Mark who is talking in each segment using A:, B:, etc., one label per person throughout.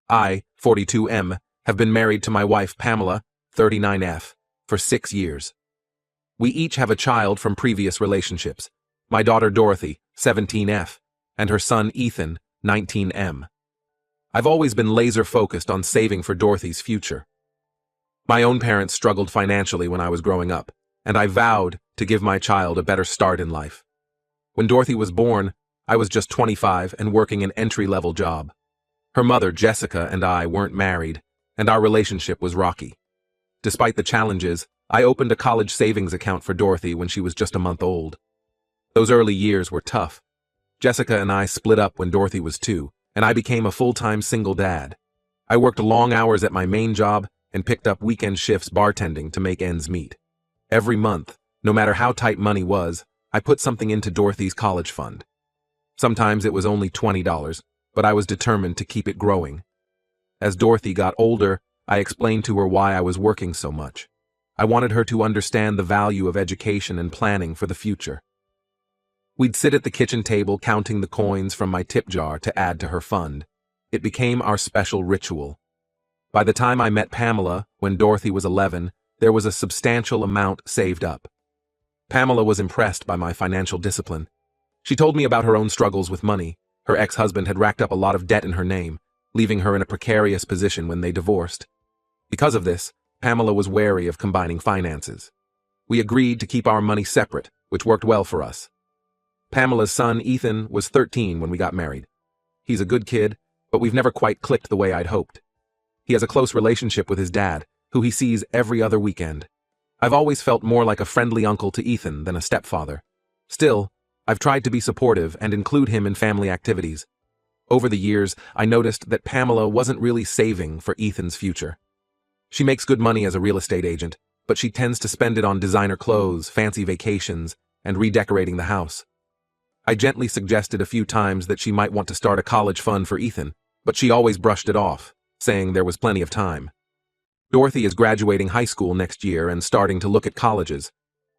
A: I, 42M, have been married to my wife Pamela, 39F, for 6 years. We each have a child from previous relationships, my daughter Dorothy, 17F, and her son Ethan, 19M. I've always been laser-focused on saving for Dorothy's future. My own parents struggled financially when I was growing up, and I vowed to give my child a better start in life. When Dorothy was born, I was just 25 and working an entry-level job. Her mother, Jessica, and I weren't married, and our relationship was rocky. Despite the challenges, I opened a college savings account for Dorothy when she was just a month old. Those early years were tough. Jessica and I split up when Dorothy was 2, and I became a full-time single dad. I worked long hours at my main job and picked up weekend shifts bartending to make ends meet. Every month, no matter how tight money was, I put something into Dorothy's college fund. Sometimes it was only $20, but I was determined to keep it growing. As Dorothy got older, I explained to her why I was working so much. I wanted her to understand the value of education and planning for the future. We'd sit at the kitchen table counting the coins from my tip jar to add to her fund. It became our special ritual. By the time I met Pamela, when Dorothy was 11, there was a substantial amount saved up. Pamela was impressed by my financial discipline. She told me about her own struggles with money. Her ex-husband had racked up a lot of debt in her name, leaving her in a precarious position when they divorced. Because of this, Pamela was wary of combining finances. We agreed to keep our money separate, which worked well for us. Pamela's son, Ethan, was 13 when we got married. He's a good kid, but we've never quite clicked the way I'd hoped. He has a close relationship with his dad, who he sees every other weekend. I've always felt more like a friendly uncle to Ethan than a stepfather. Still, I've tried to be supportive and include him in family activities. Over the years, I noticed that Pamela wasn't really saving for Ethan's future. She makes good money as a real estate agent, but she tends to spend it on designer clothes, fancy vacations, and redecorating the house. I gently suggested a few times that she might want to start a college fund for Ethan, but she always brushed it off, saying there was plenty of time. Dorothy is graduating high school next year and starting to look at colleges.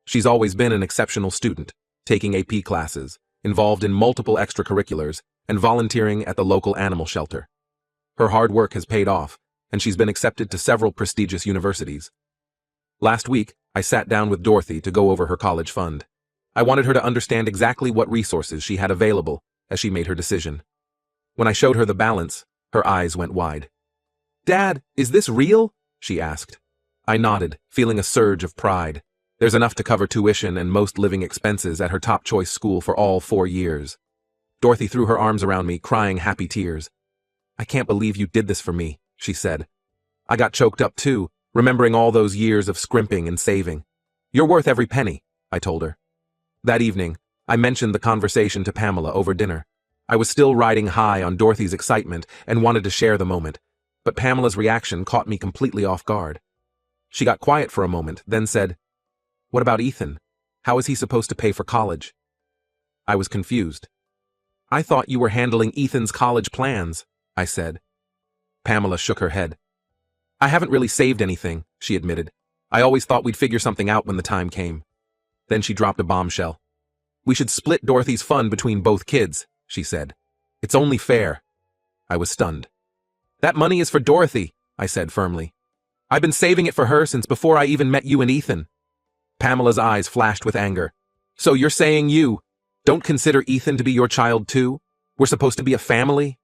A: She's always been an exceptional student, taking AP classes, involved in multiple extracurriculars, and volunteering at the local animal shelter. Her hard work has paid off, and she's been accepted to several prestigious universities. Last week, I sat down with Dorothy to go over her college fund. I wanted her to understand exactly what resources she had available as she made her decision. When I showed her the balance, her eyes went wide. "Dad, is this real?" she asked. I nodded, feeling a surge of pride. There's enough to cover tuition and most living expenses at her top-choice school for all 4 years. Dorothy threw her arms around me, crying happy tears. "I can't believe you did this for me," she said. I got choked up too, remembering all those years of scrimping and saving. "You're worth every penny," I told her. That evening, I mentioned the conversation to Pamela over dinner. I was still riding high on Dorothy's excitement and wanted to share the moment, but Pamela's reaction caught me completely off guard. She got quiet for a moment, then said, "What about Ethan? How is he supposed to pay for college?" I was confused. "I thought you were handling Ethan's college plans," I said. Pamela shook her head. "I haven't really saved anything," she admitted. "I always thought we'd figure something out when the time came." Then she dropped a bombshell. "We should split Dorothy's fund between both kids," she said. "It's only fair." I was stunned. "That money is for Dorothy," I said firmly. "I've been saving it for her since before I even met you and Ethan." Pamela's eyes flashed with anger. "So you're saying you don't consider Ethan to be your child too? We're supposed to be a family?"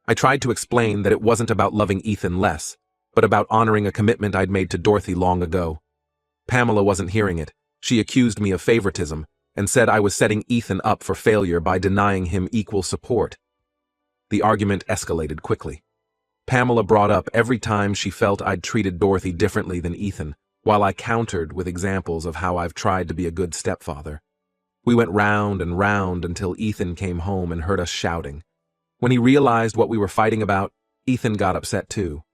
A: I tried to explain that it wasn't about loving Ethan less, but about honoring a commitment I'd made to Dorothy long ago. Pamela wasn't hearing it. She accused me of favoritism and said I was setting Ethan up for failure by denying him equal support. The argument escalated quickly. Pamela brought up every time she felt I'd treated Dorothy differently than Ethan, while I countered with examples of how I've tried to be a good stepfather. We went round and round until Ethan came home and heard us shouting. When he realized what we were fighting about, Ethan got upset too.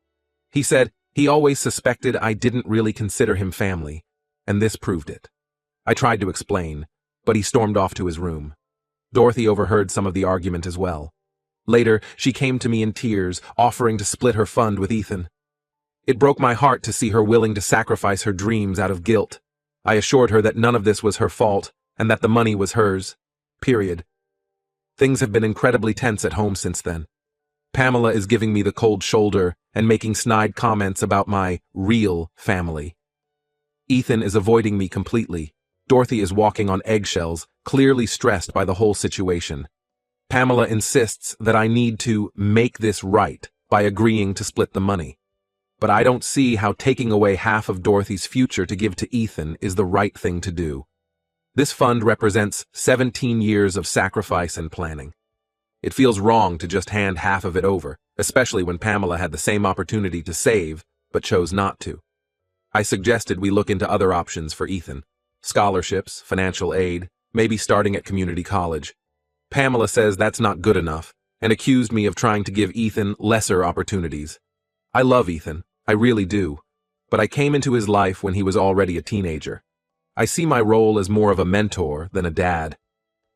A: He said he always suspected I didn't really consider him family, and this proved it. I tried to explain, but he stormed off to his room. Dorothy overheard some of the argument as well. Later, she came to me in tears, offering to split her fund with Ethan. It broke my heart to see her willing to sacrifice her dreams out of guilt. I assured her that none of this was her fault, and that the money was hers. Period. Things have been incredibly tense at home since then. Pamela is giving me the cold shoulder and making snide comments about my real family. Ethan is avoiding me completely. Dorothy is walking on eggshells, clearly stressed by the whole situation. Pamela insists that I need to make this right by agreeing to split the money. But I don't see how taking away half of Dorothy's future to give to Ethan is the right thing to do. This fund represents 17 years of sacrifice and planning. It feels wrong to just hand half of it over, especially when Pamela had the same opportunity to save, but chose not to. I suggested we look into other options for Ethan. Scholarships, financial aid, maybe starting at community college. Pamela says that's not good enough, and accused me of trying to give Ethan lesser opportunities. I love Ethan, I really do, but I came into his life when he was already a teenager. I see my role as more of a mentor than a dad.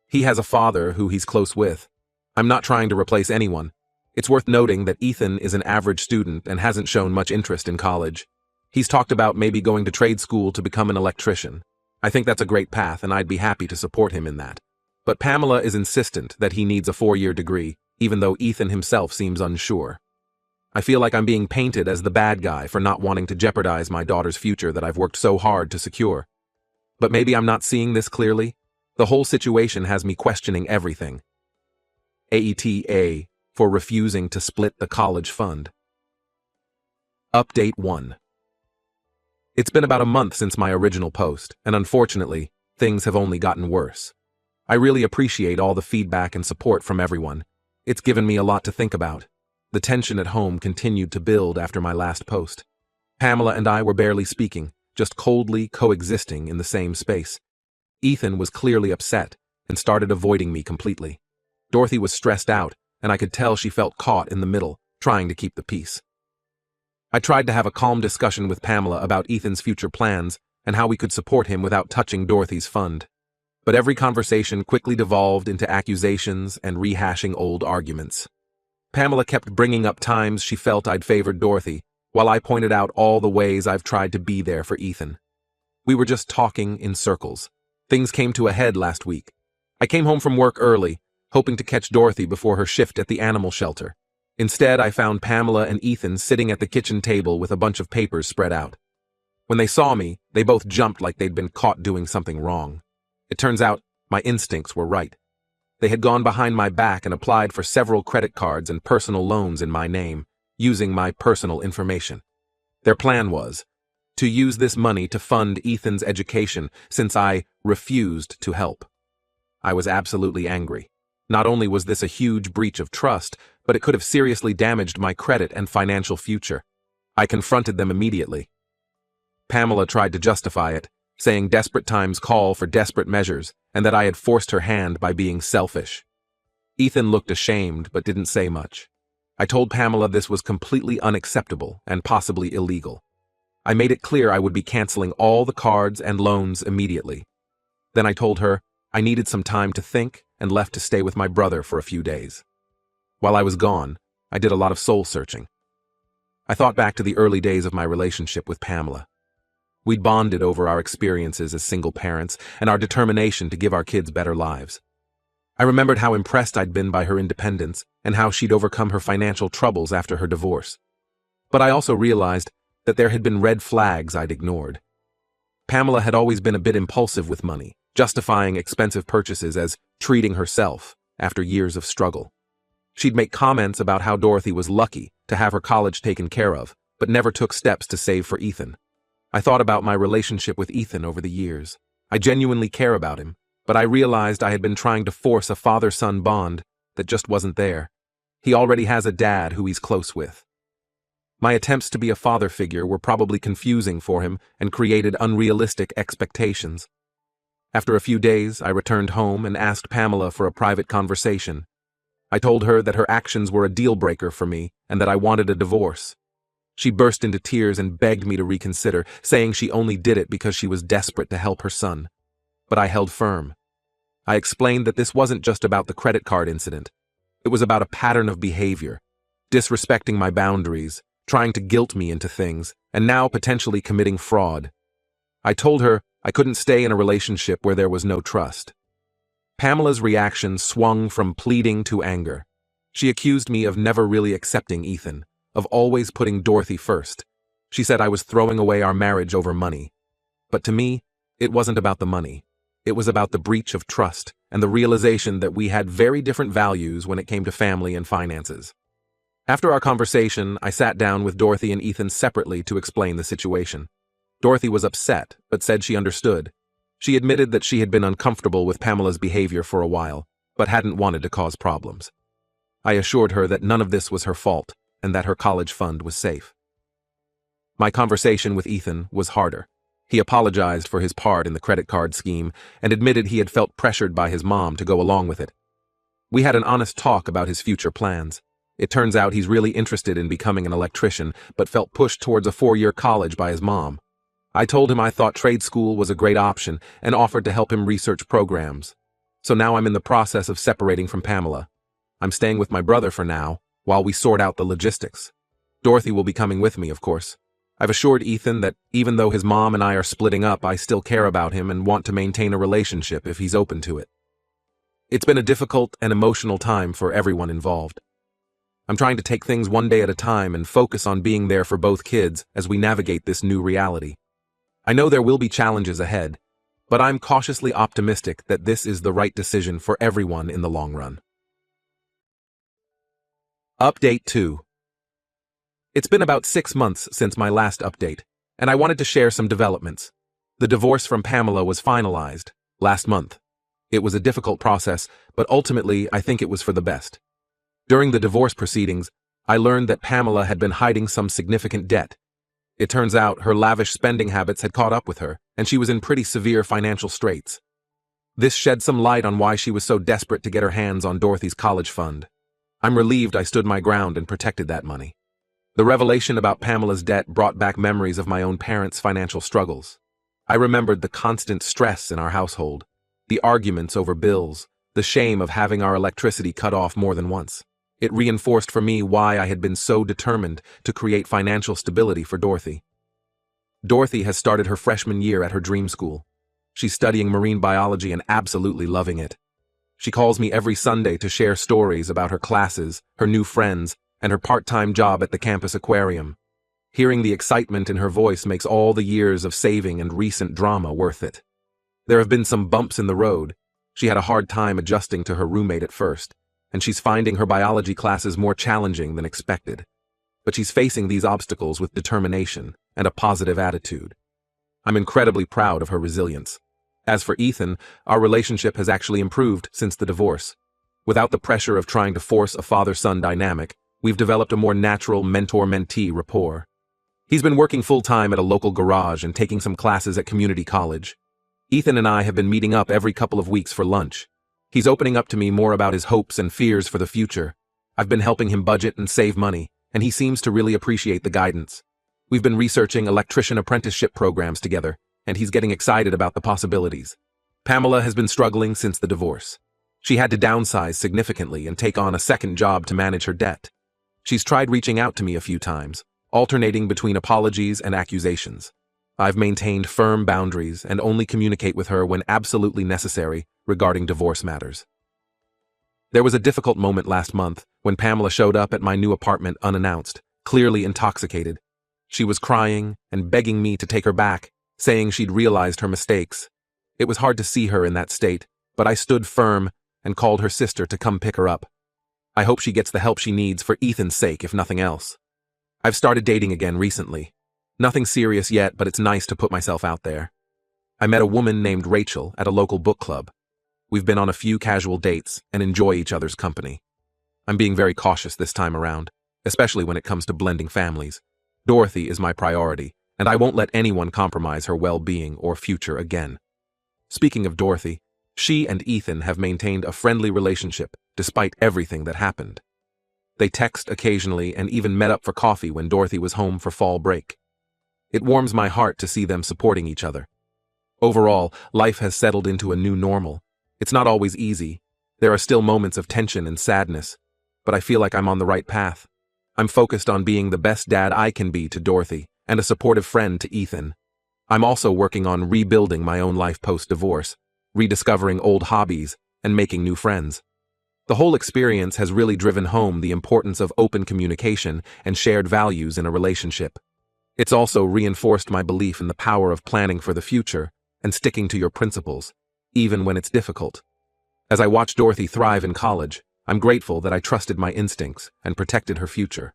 A: He has a father who he's close with. I'm not trying to replace anyone. It's worth noting that Ethan is an average student and hasn't shown much interest in college. He's talked about maybe going to trade school to become an electrician. I think that's a great path, and I'd be happy to support him in that. But Pamela is insistent that he needs a 4-year degree, even though Ethan himself seems unsure. I feel like I'm being painted as the bad guy for not wanting to jeopardize my daughter's future that I've worked so hard to secure. But maybe I'm not seeing this clearly. The whole situation has me questioning everything. AETA for refusing to split the college fund. Update 1. It's been about a month since my original post, and unfortunately, things have only gotten worse. I really appreciate all the feedback and support from everyone. It's given me a lot to think about. The tension at home continued to build after my last post. Pamela and I were barely speaking, just coldly coexisting in the same space. Ethan was clearly upset and started avoiding me completely. Dorothy was stressed out, and I could tell she felt caught in the middle, trying to keep the peace. I tried to have a calm discussion with Pamela about Ethan's future plans and how we could support him without touching Dorothy's fund. But every conversation quickly devolved into accusations and rehashing old arguments. Pamela kept bringing up times she felt I'd favored Dorothy, while I pointed out all the ways I've tried to be there for Ethan. We were just talking in circles. Things came to a head last week. I came home from work early, hoping to catch Dorothy before her shift at the animal shelter. Instead, I found Pamela and Ethan sitting at the kitchen table with a bunch of papers spread out. When they saw me, they both jumped like they'd been caught doing something wrong. It turns out my instincts were right. They had gone behind my back and applied for several credit cards and personal loans in my name, using my personal information. Their plan was to use this money to fund Ethan's education since I refused to help. I was absolutely angry. Not only was this a huge breach of trust, but it could have seriously damaged my credit and financial future. I confronted them immediately. Pamela tried to justify it, saying desperate times call for desperate measures and that I had forced her hand by being selfish. Ethan looked ashamed but didn't say much. I told Pamela this was completely unacceptable and possibly illegal. I made it clear I would be canceling all the cards and loans immediately. Then I told her I needed some time to think and left to stay with my brother for a few days. While I was gone, I did a lot of soul-searching. I thought back to the early days of my relationship with Pamela. We'd bonded over our experiences as single parents and our determination to give our kids better lives. I remembered how impressed I'd been by her independence and how she'd overcome her financial troubles after her divorce. But I also realized that there had been red flags I'd ignored. Pamela had always been a bit impulsive with money, justifying expensive purchases as treating herself after years of struggle. She'd make comments about how Dorothy was lucky to have her college taken care of, but never took steps to save for Ethan. I thought about my relationship with Ethan over the years. I genuinely care about him, but I realized I had been trying to force a father-son bond that just wasn't there. He already has a dad who he's close with. My attempts to be a father figure were probably confusing for him and created unrealistic expectations. After a few days, I returned home and asked Pamela for a private conversation. I told her that her actions were a deal-breaker for me and that I wanted a divorce. She burst into tears and begged me to reconsider, saying she only did it because she was desperate to help her son. But I held firm. I explained that this wasn't just about the credit card incident. It was about a pattern of behavior, disrespecting my boundaries, trying to guilt me into things, and now potentially committing fraud. I told her I couldn't stay in a relationship where there was no trust. Pamela's reaction swung from pleading to anger. She accused me of never really accepting Ethan, of always putting Dorothy first. She said I was throwing away our marriage over money. But to me, it wasn't about the money. It was about the breach of trust and the realization that we had very different values when it came to family and finances. After our conversation, I sat down with Dorothy and Ethan separately to explain the situation. Dorothy was upset, but said she understood. She admitted that she had been uncomfortable with Pamela's behavior for a while, but hadn't wanted to cause problems. I assured her that none of this was her fault and that her college fund was safe. My conversation with Ethan was harder. He apologized for his part in the credit card scheme and admitted he had felt pressured by his mom to go along with it. We had an honest talk about his future plans. It turns out he's really interested in becoming an electrician, but felt pushed towards a 4-year college by his mom. I told him I thought trade school was a great option and offered to help him research programs. So now I'm in the process of separating from Pamela. I'm staying with my brother for now, while we sort out the logistics. Dorothy will be coming with me, of course. I've assured Ethan that even though his mom and I are splitting up, I still care about him and want to maintain a relationship if he's open to it. It's been a difficult and emotional time for everyone involved. I'm trying to take things one day at a time and focus on being there for both kids as we navigate this new reality. I know there will be challenges ahead, but I'm cautiously optimistic that this is the right decision for everyone in the long run. Update 2. It's been about 6 months since my last update, and I wanted to share some developments. The divorce from Pamela was finalized last month. It was a difficult process, but ultimately I think it was for the best. During the divorce proceedings, I learned that Pamela had been hiding some significant debt. It turns out her lavish spending habits had caught up with her, and she was in pretty severe financial straits. This shed some light on why she was so desperate to get her hands on Dorothy's college fund. I'm relieved I stood my ground and protected that money. The revelation about Pamela's debt brought back memories of my own parents' financial struggles. I remembered the constant stress in our household, the arguments over bills, the shame of having our electricity cut off more than once. It reinforced for me why I had been so determined to create financial stability for Dorothy. Dorothy has started her freshman year at her dream school. She's studying marine biology and absolutely loving it. She calls me every Sunday to share stories about her classes, her new friends, and her part-time job at the campus aquarium. Hearing the excitement in her voice makes all the years of saving and recent drama worth it. There have been some bumps in the road. She had a hard time adjusting to her roommate at first, and she's finding her biology classes more challenging than expected. But she's facing these obstacles with determination and a positive attitude. I'm incredibly proud of her resilience. As for Ethan, our relationship has actually improved since the divorce. Without the pressure of trying to force a father-son dynamic, we've developed a more natural mentor-mentee rapport. He's been working full-time at a local garage and taking some classes at community college. Ethan and I have been meeting up every couple of weeks for lunch. He's opening up to me more about his hopes and fears for the future. I've been helping him budget and save money, and he seems to really appreciate the guidance. We've been researching electrician apprenticeship programs together, and he's getting excited about the possibilities. Pamela has been struggling since the divorce. She had to downsize significantly and take on a second job to manage her debt. She's tried reaching out to me a few times, alternating between apologies and accusations. I've maintained firm boundaries and only communicate with her when absolutely necessary regarding divorce matters. There was a difficult moment last month when Pamela showed up at my new apartment unannounced, clearly intoxicated. She was crying and begging me to take her back, saying she'd realized her mistakes. It was hard to see her in that state, but I stood firm and called her sister to come pick her up. I hope she gets the help she needs for Ethan's sake, if nothing else. I've started dating again recently. Nothing serious yet, but it's nice to put myself out there. I met a woman named Rachel at a local book club. We've been on a few casual dates and enjoy each other's company. I'm being very cautious this time around, especially when it comes to blending families. Dorothy is my priority, and I won't let anyone compromise her well-being or future again. Speaking of Dorothy, she and Ethan have maintained a friendly relationship despite everything that happened. They text occasionally and even met up for coffee when Dorothy was home for fall break. It warms my heart to see them supporting each other. Overall, life has settled into a new normal. It's not always easy. There are still moments of tension and sadness, but I feel like I'm on the right path. I'm focused on being the best dad I can be to Dorothy and a supportive friend to Ethan. I'm also working on rebuilding my own life post-divorce, rediscovering old hobbies, and making new friends. The whole experience has really driven home the importance of open communication and shared values in a relationship. It's also reinforced my belief in the power of planning for the future and sticking to your principles, even when it's difficult. As I watch Dorothy thrive in college, I'm grateful that I trusted my instincts and protected her future.